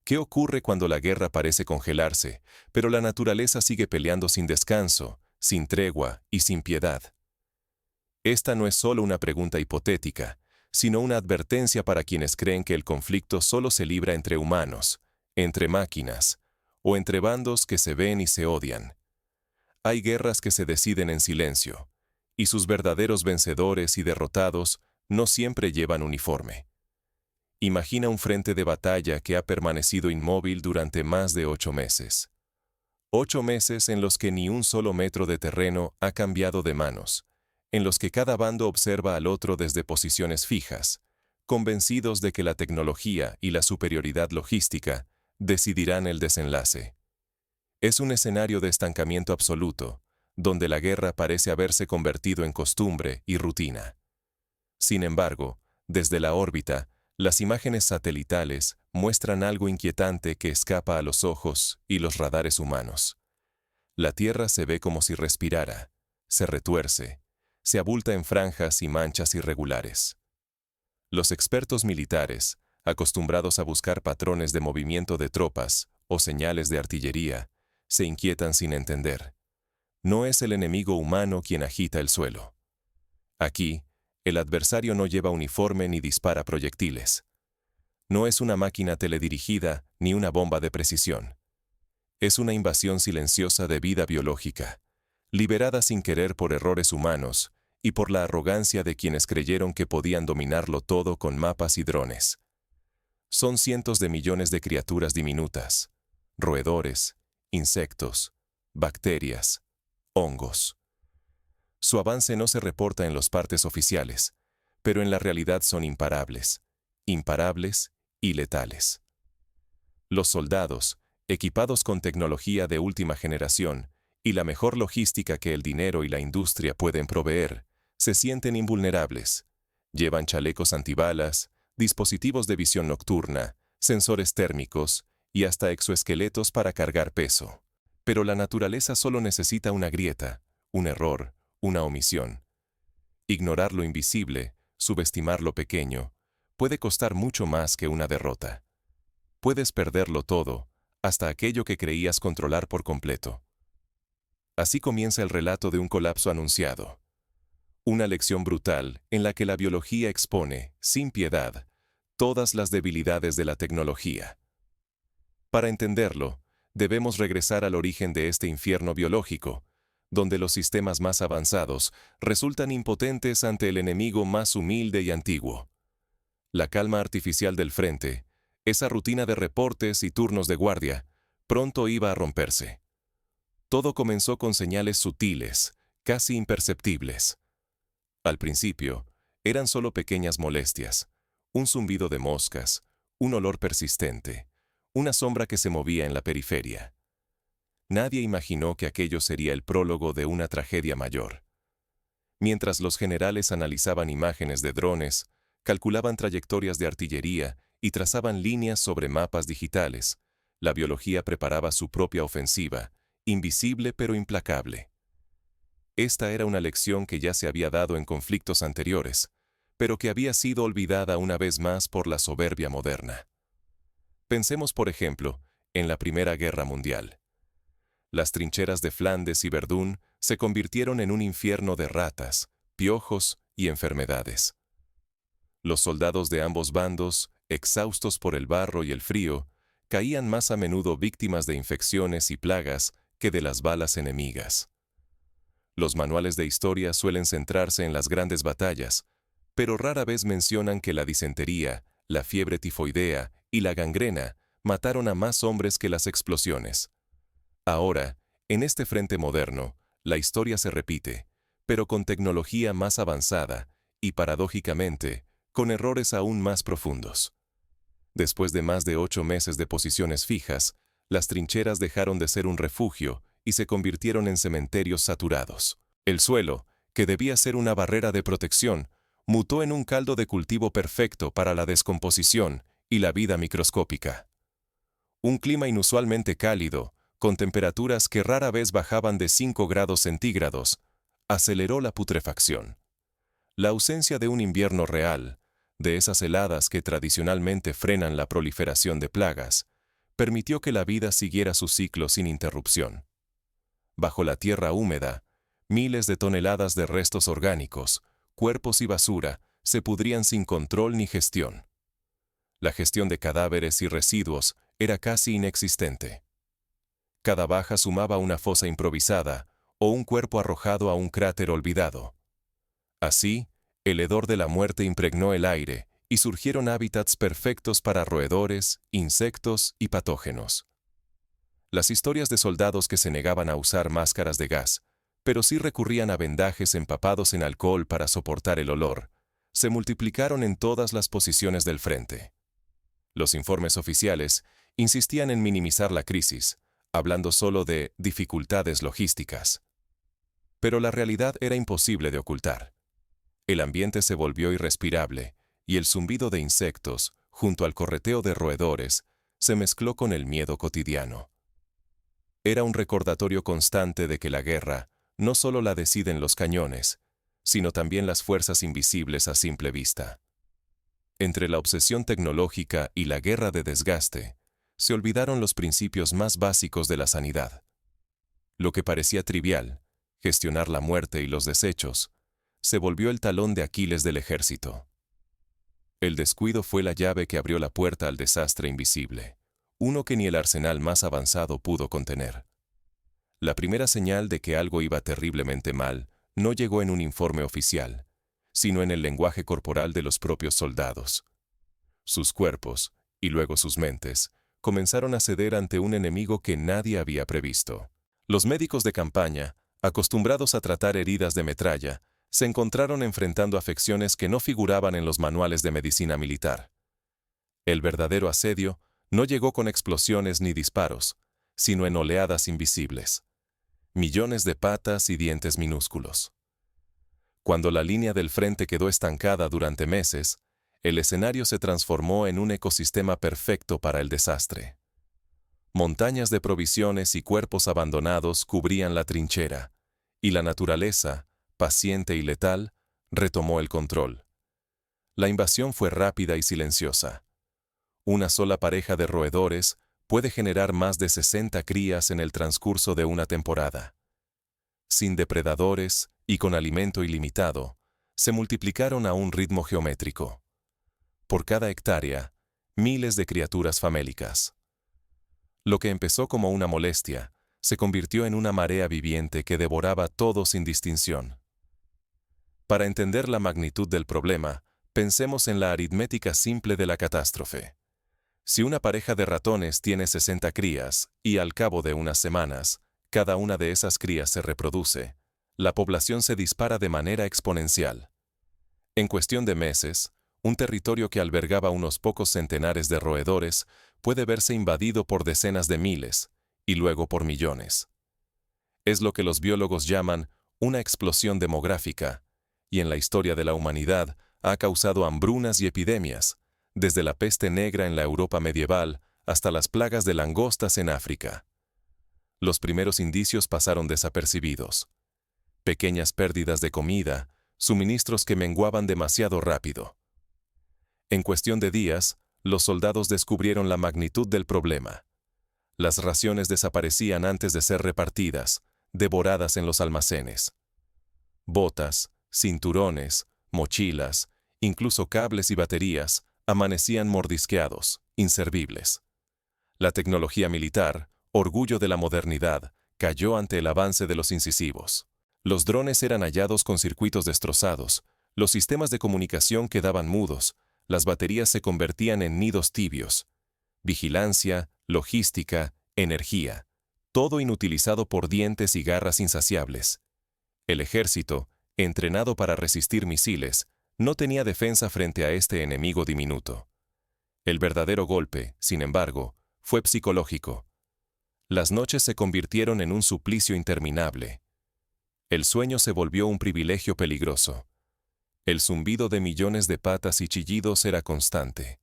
¿Qué ocurre cuando la guerra parece congelarse, pero la naturaleza sigue peleando sin descanso, sin tregua y sin piedad? Esta no es solo una pregunta hipotética, sino una advertencia para quienes creen que el conflicto solo se libra entre humanos, entre máquinas, o entre bandos que se ven y se odian. Hay guerras que se deciden en silencio, y sus verdaderos vencedores y derrotados no siempre llevan uniforme. Imagina un frente de batalla que ha permanecido inmóvil durante más de 8 meses. 8 meses en los que ni un solo metro de terreno ha cambiado de manos, en los que cada bando observa al otro desde posiciones fijas, convencidos de que la tecnología y la superioridad logística decidirán el desenlace. Es un escenario de estancamiento absoluto, donde la guerra parece haberse convertido en costumbre y rutina. Sin embargo, desde la órbita, las imágenes satelitales muestran algo inquietante que escapa a los ojos y los radares humanos. La Tierra se ve como si respirara, se retuerce, se abulta en franjas y manchas irregulares. Los expertos militares, acostumbrados a buscar patrones de movimiento de tropas o señales de artillería, se inquietan sin entender. No es el enemigo humano quien agita el suelo. Aquí, el adversario no lleva uniforme ni dispara proyectiles. No es una máquina teledirigida ni una bomba de precisión. Es una invasión silenciosa de vida biológica, liberada sin querer por errores humanos y por la arrogancia de quienes creyeron que podían dominarlo todo con mapas y drones. Son cientos de millones de criaturas diminutas, roedores, insectos, bacterias, hongos. Su avance no se reporta en los partes oficiales, pero en la realidad son imparables y letales. Los soldados, equipados con tecnología de última generación y la mejor logística que el dinero y la industria pueden proveer, se sienten invulnerables. Llevan chalecos antibalas, dispositivos de visión nocturna, sensores térmicos y hasta exoesqueletos para cargar peso. Pero la naturaleza solo necesita una grieta, un error, una omisión. Ignorar lo invisible, subestimar lo pequeño, puede costar mucho más que una derrota. Puedes perderlo todo, hasta aquello que creías controlar por completo. Así comienza el relato de un colapso anunciado. Una lección brutal en la que la biología expone, sin piedad, todas las debilidades de la tecnología. Para entenderlo, debemos regresar al origen de este infierno biológico, donde los sistemas más avanzados resultan impotentes ante el enemigo más humilde y antiguo. La calma artificial del frente, esa rutina de reportes y turnos de guardia, pronto iba a romperse. Todo comenzó con señales sutiles, casi imperceptibles. Al principio, eran solo pequeñas molestias, un zumbido de moscas, un olor persistente, una sombra que se movía en la periferia. Nadie imaginó que aquello sería el prólogo de una tragedia mayor. Mientras los generales analizaban imágenes de drones, calculaban trayectorias de artillería y trazaban líneas sobre mapas digitales, la biología preparaba su propia ofensiva, invisible pero implacable. Esta era una lección que ya se había dado en conflictos anteriores, pero que había sido olvidada una vez más por la soberbia moderna. Pensemos, por ejemplo, en la Primera Guerra Mundial. Las trincheras de Flandes y Verdún se convirtieron en un infierno de ratas, piojos y enfermedades. Los soldados de ambos bandos, exhaustos por el barro y el frío, caían más a menudo víctimas de infecciones y plagas que de las balas enemigas. Los manuales de historia suelen centrarse en las grandes batallas, pero rara vez mencionan que la disentería, la fiebre tifoidea y la gangrena mataron a más hombres que las explosiones. Ahora, en este frente moderno, la historia se repite, pero con tecnología más avanzada y, paradójicamente, con errores aún más profundos. Después de más de 8 meses de posiciones fijas, las trincheras dejaron de ser un refugio y se convirtieron en cementerios saturados. El suelo, que debía ser una barrera de protección, mutó en un caldo de cultivo perfecto para la descomposición y la vida microscópica. Un clima inusualmente cálido, con temperaturas que rara vez bajaban de 5 grados centígrados, aceleró la putrefacción. La ausencia de un invierno real, de esas heladas que tradicionalmente frenan la proliferación de plagas, permitió que la vida siguiera su ciclo sin interrupción. Bajo la tierra húmeda, miles de toneladas de restos orgánicos, cuerpos y basura se pudrían sin control ni gestión. La gestión de cadáveres y residuos era casi inexistente. Cada baja sumaba una fosa improvisada o un cuerpo arrojado a un cráter olvidado. Así, el hedor de la muerte impregnó el aire y surgieron hábitats perfectos para roedores, insectos y patógenos. Las historias de soldados que se negaban a usar máscaras de gas, pero sí recurrían a vendajes empapados en alcohol para soportar el olor, se multiplicaron en todas las posiciones del frente. Los informes oficiales insistían en minimizar la crisis, hablando solo de dificultades logísticas. Pero la realidad era imposible de ocultar. El ambiente se volvió irrespirable, y el zumbido de insectos, junto al correteo de roedores, se mezcló con el miedo cotidiano. Era un recordatorio constante de que la guerra no solo la deciden los cañones, sino también las fuerzas invisibles a simple vista. Entre la obsesión tecnológica y la guerra de desgaste, se olvidaron los principios más básicos de la sanidad. Lo que parecía trivial, gestionar la muerte y los desechos, se volvió el talón de Aquiles del ejército. El descuido fue la llave que abrió la puerta al desastre invisible, uno que ni el arsenal más avanzado pudo contener. La primera señal de que algo iba terriblemente mal no llegó en un informe oficial, sino en el lenguaje corporal de los propios soldados. Sus cuerpos, y luego sus mentes, comenzaron a ceder ante un enemigo que nadie había previsto. Los médicos de campaña, acostumbrados a tratar heridas de metralla, se encontraron enfrentando afecciones que no figuraban en los manuales de medicina militar. El verdadero asedio no llegó con explosiones ni disparos, sino en oleadas invisibles. Millones de patas y dientes minúsculos. Cuando la línea del frente quedó estancada durante meses, el escenario se transformó en un ecosistema perfecto para el desastre. Montañas de provisiones y cuerpos abandonados cubrían la trinchera, y la naturaleza, paciente y letal, retomó el control. La invasión fue rápida y silenciosa. Una sola pareja de roedores puede generar más de 60 crías en el transcurso de una temporada. Sin depredadores y con alimento ilimitado, se multiplicaron a un ritmo geométrico. Por cada hectárea, miles de criaturas famélicas. Lo que empezó como una molestia, se convirtió en una marea viviente que devoraba todo sin distinción. Para entender la magnitud del problema, pensemos en la aritmética simple de la catástrofe. Si una pareja de ratones tiene 60 crías, y al cabo de unas semanas, cada una de esas crías se reproduce, la población se dispara de manera exponencial. En cuestión de meses, un territorio que albergaba unos pocos centenares de roedores puede verse invadido por decenas de miles, y luego por millones. Es lo que los biólogos llaman una explosión demográfica, y en la historia de la humanidad ha causado hambrunas y epidemias, desde la peste negra en la Europa medieval hasta las plagas de langostas en África. Los primeros indicios pasaron desapercibidos. Pequeñas pérdidas de comida, suministros que menguaban demasiado rápido. En cuestión de días, los soldados descubrieron la magnitud del problema. Las raciones desaparecían antes de ser repartidas, devoradas en los almacenes. Botas, cinturones, mochilas, incluso cables y baterías, amanecían mordisqueados, inservibles. La tecnología militar, orgullo de la modernidad, cayó ante el avance de los incisivos. Los drones eran hallados con circuitos destrozados, los sistemas de comunicación quedaban mudos, las baterías se convertían en nidos tibios. Vigilancia, logística, energía, todo inutilizado por dientes y garras insaciables. El ejército, entrenado para resistir misiles, no tenía defensa frente a este enemigo diminuto. El verdadero golpe, sin embargo, fue psicológico. Las noches se convirtieron en un suplicio interminable. El sueño se volvió un privilegio peligroso. El zumbido de millones de patas y chillidos era constante.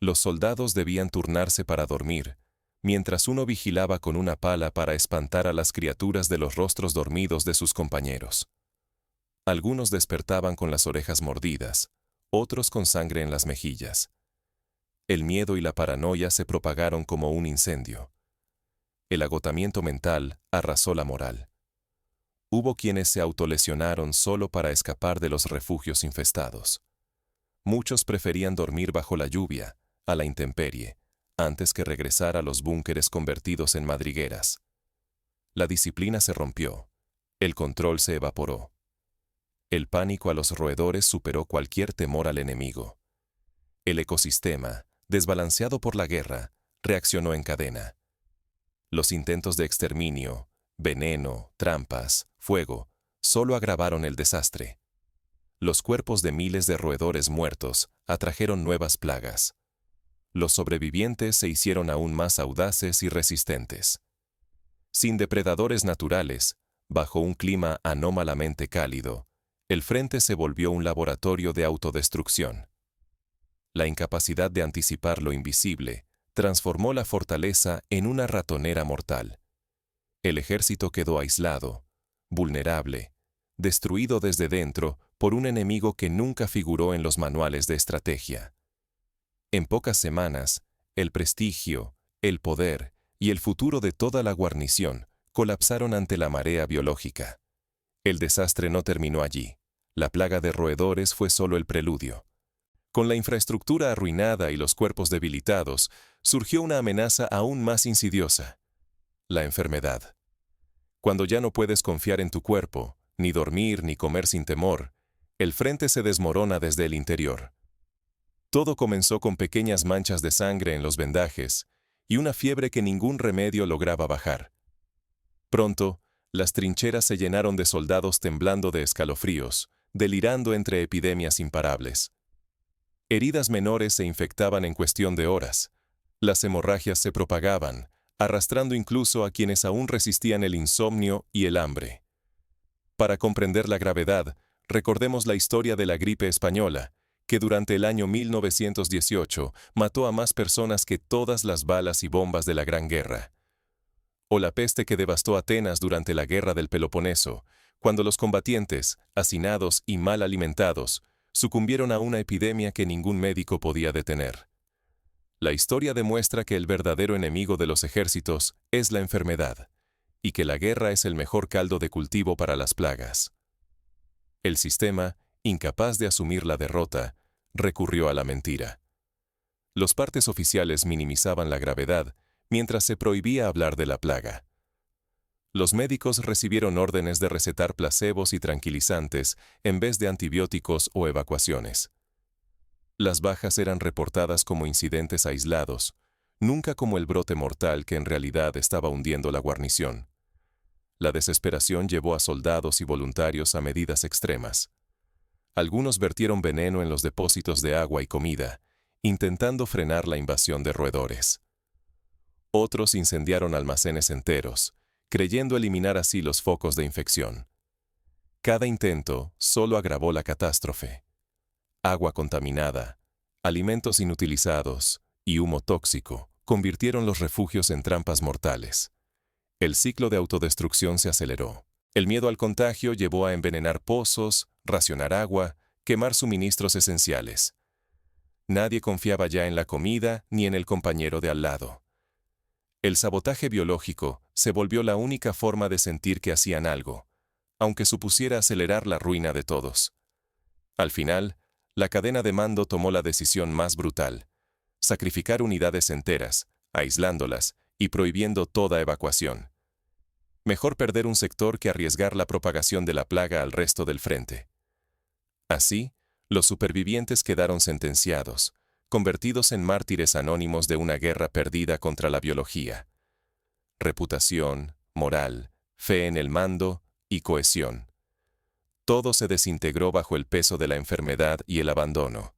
Los soldados debían turnarse para dormir, mientras uno vigilaba con una pala para espantar a las criaturas de los rostros dormidos de sus compañeros. Algunos despertaban con las orejas mordidas, otros con sangre en las mejillas. El miedo y la paranoia se propagaron como un incendio. El agotamiento mental arrasó la moral. Hubo quienes se autolesionaron solo para escapar de los refugios infestados. Muchos preferían dormir bajo la lluvia, a la intemperie, antes que regresar a los búnkeres convertidos en madrigueras. La disciplina se rompió. El control se evaporó. El pánico a los roedores superó cualquier temor al enemigo. El ecosistema, desbalanceado por la guerra, reaccionó en cadena. Los intentos de exterminio, veneno, trampas, fuego, solo agravaron el desastre. Los cuerpos de miles de roedores muertos atrajeron nuevas plagas. Los sobrevivientes se hicieron aún más audaces y resistentes. Sin depredadores naturales, bajo un clima anómalamente cálido, el frente se volvió un laboratorio de autodestrucción. La incapacidad de anticipar lo invisible transformó la fortaleza en una ratonera mortal. El ejército quedó aislado, vulnerable, destruido desde dentro por un enemigo que nunca figuró en los manuales de estrategia. En pocas semanas, el prestigio, el poder y el futuro de toda la guarnición colapsaron ante la marea biológica. El desastre no terminó allí. La plaga de roedores fue solo el preludio. Con la infraestructura arruinada y los cuerpos debilitados, surgió una amenaza aún más insidiosa: la enfermedad. Cuando ya no puedes confiar en tu cuerpo, ni dormir ni comer sin temor, el frente se desmorona desde el interior. Todo comenzó con pequeñas manchas de sangre en los vendajes y una fiebre que ningún remedio lograba bajar. Pronto, las trincheras se llenaron de soldados temblando de escalofríos, delirando entre epidemias imparables. Heridas menores se infectaban en cuestión de horas. Las hemorragias se propagaban, arrastrando incluso a quienes aún resistían el insomnio y el hambre. Para comprender la gravedad, recordemos la historia de la gripe española, que durante el año 1918 mató a más personas que todas las balas y bombas de la Gran Guerra. O la peste que devastó Atenas durante la Guerra del Peloponeso, cuando los combatientes, hacinados y mal alimentados, sucumbieron a una epidemia que ningún médico podía detener. La historia demuestra que el verdadero enemigo de los ejércitos es la enfermedad, y que la guerra es el mejor caldo de cultivo para las plagas. El sistema, incapaz de asumir la derrota, recurrió a la mentira. Los partes oficiales minimizaban la gravedad, mientras se prohibía hablar de la plaga. Los médicos recibieron órdenes de recetar placebos y tranquilizantes en vez de antibióticos o evacuaciones. Las bajas eran reportadas como incidentes aislados, nunca como el brote mortal que en realidad estaba hundiendo la guarnición. La desesperación llevó a soldados y voluntarios a medidas extremas. Algunos vertieron veneno en los depósitos de agua y comida, intentando frenar la invasión de roedores. Otros incendiaron almacenes enteros, creyendo eliminar así los focos de infección. Cada intento solo agravó la catástrofe. Agua contaminada, alimentos inutilizados y humo tóxico convirtieron los refugios en trampas mortales. El ciclo de autodestrucción se aceleró. El miedo al contagio llevó a envenenar pozos, racionar agua, quemar suministros esenciales. Nadie confiaba ya en la comida ni en el compañero de al lado. El sabotaje biológico se volvió la única forma de sentir que hacían algo, aunque supusiera acelerar la ruina de todos. Al final, la cadena de mando tomó la decisión más brutal: sacrificar unidades enteras, aislándolas y prohibiendo toda evacuación. Mejor perder un sector que arriesgar la propagación de la plaga al resto del frente. Así, los supervivientes quedaron sentenciados, convertidos en mártires anónimos de una guerra perdida contra la biología. Reputación, moral, fe en el mando y cohesión. Todo se desintegró bajo el peso de la enfermedad y el abandono.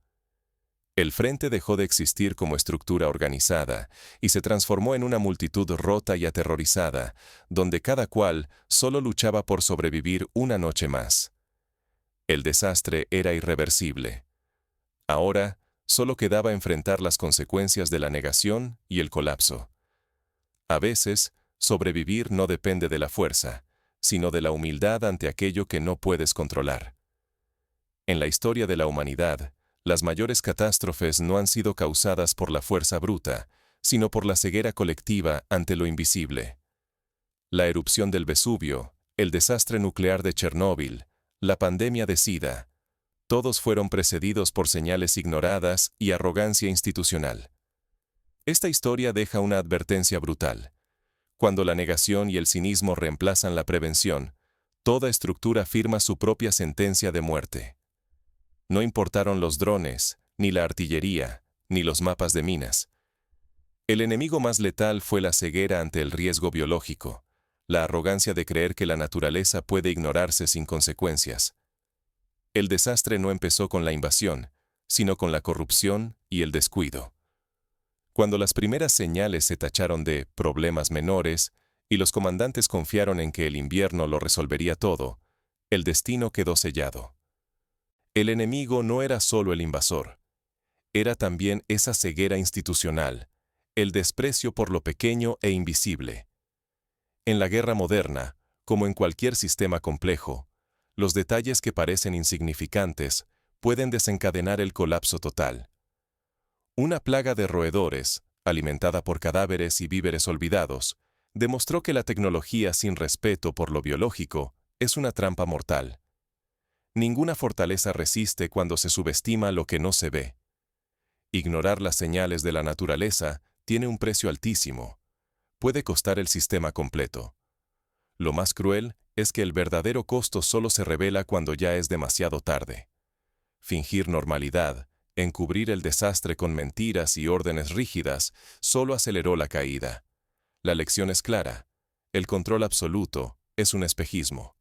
El frente dejó de existir como estructura organizada y se transformó en una multitud rota y aterrorizada, donde cada cual solo luchaba por sobrevivir una noche más. El desastre era irreversible. Ahora, solo quedaba enfrentar las consecuencias de la negación y el colapso. A veces, sobrevivir no depende de la fuerza, sino de la humildad ante aquello que no puedes controlar. En la historia de la humanidad, Las mayores catástrofes no han sido causadas por la fuerza bruta, sino por la ceguera colectiva ante lo invisible. La erupción del Vesubio, el desastre nuclear de Chernóbil, la pandemia de SIDA, todos fueron precedidos por señales ignoradas y arrogancia institucional. Esta historia deja una advertencia brutal. Cuando la negación y el cinismo reemplazan la prevención, toda estructura firma su propia sentencia de muerte. No importaron los drones, ni la artillería, ni los mapas de minas. El enemigo más letal fue la ceguera ante el riesgo biológico, la arrogancia de creer que la naturaleza puede ignorarse sin consecuencias. El desastre no empezó con la invasión, sino con la corrupción y el descuido. Cuando las primeras señales se tacharon de problemas menores y los comandantes confiaron en que el invierno lo resolvería todo, el destino quedó sellado. El enemigo no era solo el invasor, era también esa ceguera institucional, el desprecio por lo pequeño e invisible. En la guerra moderna, como en cualquier sistema complejo, los detalles que parecen insignificantes pueden desencadenar el colapso total. Una plaga de roedores, alimentada por cadáveres y víveres olvidados, demostró que la tecnología sin respeto por lo biológico es una trampa mortal. Ninguna fortaleza resiste cuando se subestima lo que no se ve. Ignorar las señales de la naturaleza tiene un precio altísimo. Puede costar el sistema completo. Lo más cruel es que el verdadero costo solo se revela cuando ya es demasiado tarde. Fingir normalidad, encubrir el desastre con mentiras y órdenes rígidas, solo aceleró la caída. La lección es clara. El control absoluto es un espejismo.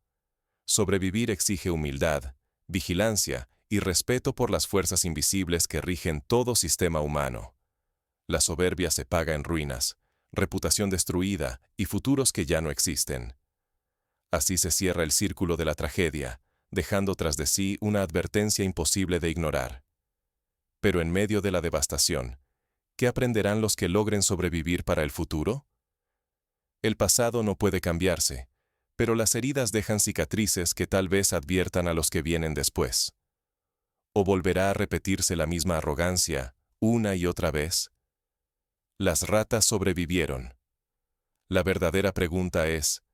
Sobrevivir exige humildad, vigilancia y respeto por las fuerzas invisibles que rigen todo sistema humano. La soberbia se paga en ruinas, reputación destruida y futuros que ya no existen. Así se cierra el círculo de la tragedia, dejando tras de sí una advertencia imposible de ignorar. Pero en medio de la devastación, ¿qué aprenderán los que logren sobrevivir para el futuro? El pasado no puede cambiarse, pero las heridas dejan cicatrices que tal vez adviertan a los que vienen después. ¿O volverá a repetirse la misma arrogancia, una y otra vez? Las ratas sobrevivieron. La verdadera pregunta es,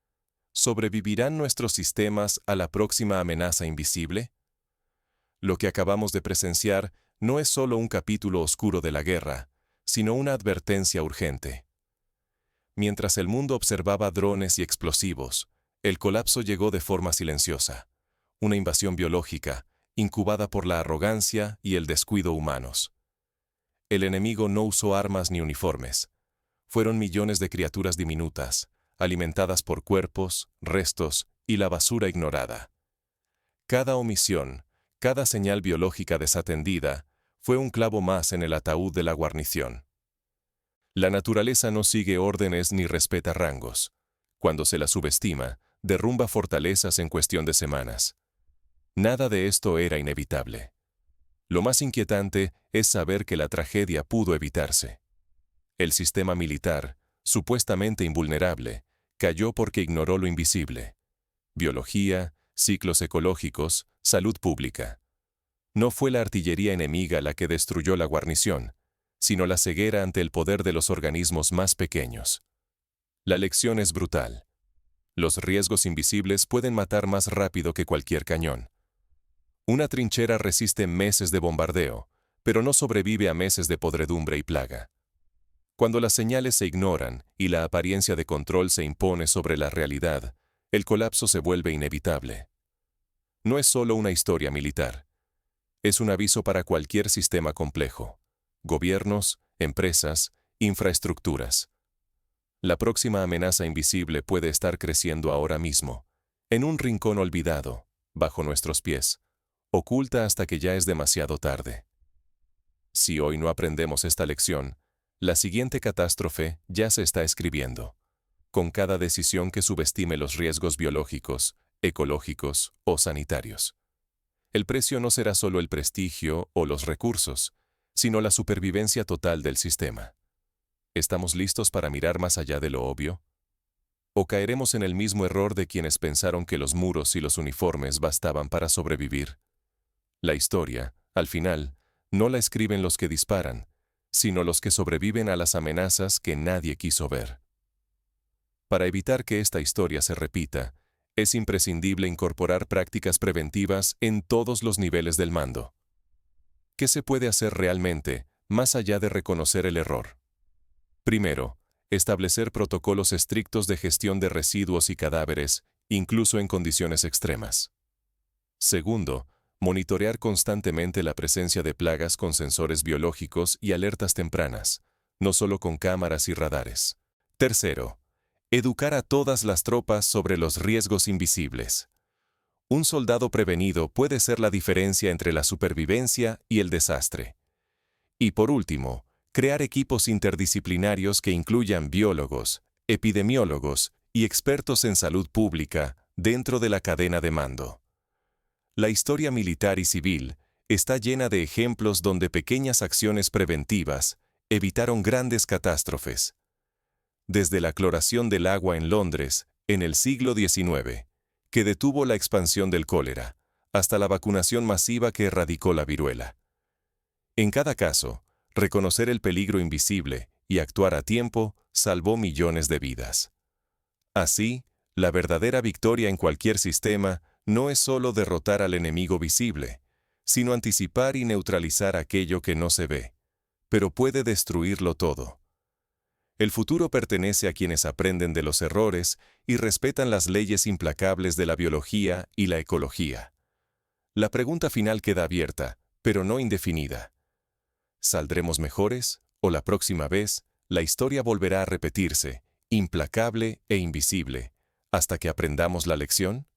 ¿sobrevivirán nuestros sistemas a la próxima amenaza invisible? Lo que acabamos de presenciar no es solo un capítulo oscuro de la guerra, sino una advertencia urgente. Mientras el mundo observaba drones y explosivos, el colapso llegó de forma silenciosa. Una invasión biológica, incubada por la arrogancia y el descuido humanos. El enemigo no usó armas ni uniformes. Fueron millones de criaturas diminutas, alimentadas por cuerpos, restos y la basura ignorada. Cada omisión, cada señal biológica desatendida, fue un clavo más en el ataúd de la guarnición. La naturaleza no sigue órdenes ni respeta rangos. Cuando se la subestima, derrumba fortalezas en cuestión de semanas. Nada de esto era inevitable. Lo más inquietante es saber que la tragedia pudo evitarse. El sistema militar, supuestamente invulnerable, cayó porque ignoró lo invisible. Biología, ciclos ecológicos, salud pública. No fue la artillería enemiga la que destruyó la guarnición, sino la ceguera ante el poder de los organismos más pequeños. La lección es brutal. Los riesgos invisibles pueden matar más rápido que cualquier cañón. Una trinchera resiste meses de bombardeo, pero no sobrevive a meses de podredumbre y plaga. Cuando las señales se ignoran y la apariencia de control se impone sobre la realidad, el colapso se vuelve inevitable. No es solo una historia militar. Es un aviso para cualquier sistema complejo. Gobiernos, empresas, infraestructuras. La próxima amenaza invisible puede estar creciendo ahora mismo, en un rincón olvidado, bajo nuestros pies, oculta hasta que ya es demasiado tarde. Si hoy no aprendemos esta lección, la siguiente catástrofe ya se está escribiendo. Con cada decisión que subestime los riesgos biológicos, ecológicos o sanitarios. El precio no será solo el prestigio o los recursos, sino la supervivencia total del sistema. ¿Estamos listos para mirar más allá de lo obvio? ¿O caeremos en el mismo error de quienes pensaron que los muros y los uniformes bastaban para sobrevivir? La historia, al final, No la escriben los que disparan, sino los que sobreviven a las amenazas que nadie quiso ver. Para evitar que esta historia se repita, es imprescindible incorporar prácticas preventivas en todos los niveles del mando. ¿Qué se puede hacer realmente, más allá de reconocer el error? Primero, establecer protocolos estrictos de gestión de residuos y cadáveres, incluso en condiciones extremas. Segundo, monitorear constantemente la presencia de plagas con sensores biológicos y alertas tempranas, no solo con cámaras y radares. Tercero, educar a todas las tropas sobre los riesgos invisibles. Un soldado prevenido puede ser la diferencia entre la supervivencia y el desastre. Y por último, crear equipos interdisciplinarios que incluyan biólogos, epidemiólogos y expertos en salud pública dentro de la cadena de mando. La historia militar y civil está llena de ejemplos donde pequeñas acciones preventivas evitaron grandes catástrofes. Desde la cloración del agua en Londres, en el siglo XIX, que detuvo la expansión del cólera, hasta la vacunación masiva que erradicó la viruela. En cada caso, reconocer el peligro invisible y actuar a tiempo salvó millones de vidas. Así, la verdadera victoria en cualquier sistema no es solo derrotar al enemigo visible, sino anticipar y neutralizar aquello que no se ve, pero puede destruirlo todo. El futuro pertenece a quienes aprenden de los errores y respetan las leyes implacables de la biología y la ecología. La pregunta final queda abierta, pero no indefinida. ¿Saldremos mejores? ¿O la próxima vez, la historia volverá a repetirse, implacable e invisible, hasta que aprendamos la lección?